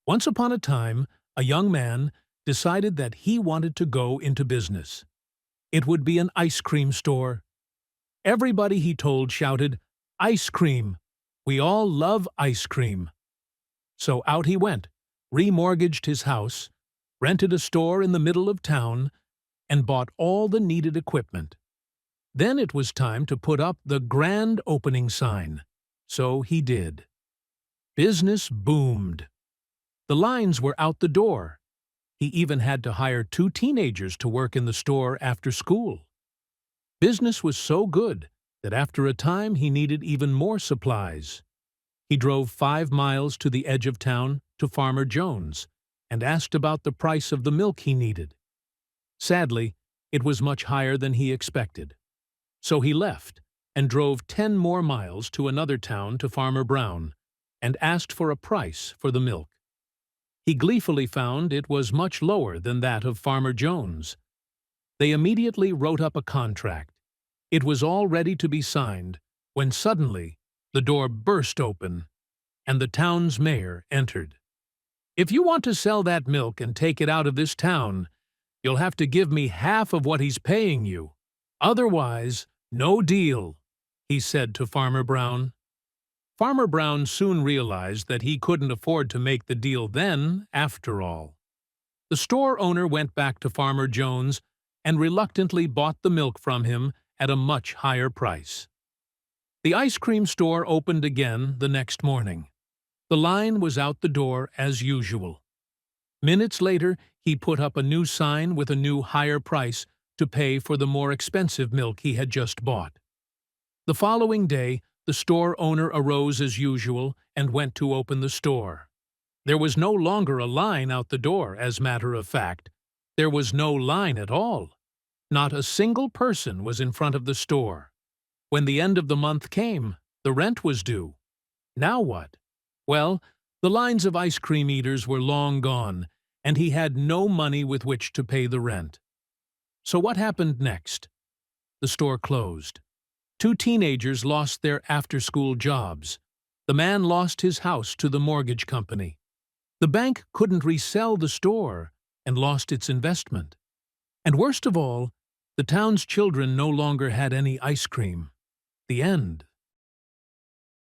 Once upon a time, a young man decided that he wanted to go into business. It would be an ice cream store. Everybody he told shouted, "Ice cream! We all love ice cream!" So out he went, remortgaged his house, rented a store in the middle of town, and bought all the needed equipment. Then it was time to put up the grand opening sign. So he did. Business boomed. The lines were out the door. He even had to hire 2 teenagers to work in the store after school. Business was so good that after a time he needed even more supplies. He drove 5 miles to the edge of town to Farmer Jones and asked about the price of the milk he needed. Sadly, it was much higher than he expected. So he left and drove 10 more miles to another town to Farmer Brown and asked for a price for the milk. He gleefully found it was much lower than that of Farmer Jones. They immediately wrote up a contract. It was all ready to be signed when suddenly the door burst open and the town's mayor entered. "If you want to sell that milk and take it out of this town, you'll have to give me half of what he's paying you. Otherwise, no deal," he said to Farmer Brown. Farmer Brown soon realized that he couldn't afford to make the deal then, after all. The store owner went back to Farmer Jones and reluctantly bought the milk from him at a much higher price. The ice cream store opened again the next morning. The line was out the door as usual. Minutes later, he put up a new sign with a new higher price to pay for the more expensive milk he had just bought. The following day, the store owner arose as usual and went to open the store. There was no longer a line out the door, as matter of fact. There was no line at all. Not a single person was in front of the store. When the end of the month came, the rent was due. Now what? Well, the lines of ice cream eaters were long gone, and he had no money with which to pay the rent. So what happened next? The store closed. 2 teenagers lost their after-school jobs. The man lost his house to the mortgage company. The bank couldn't resell the store and lost its investment. And worst of all, the town's children no longer had any ice cream. The end.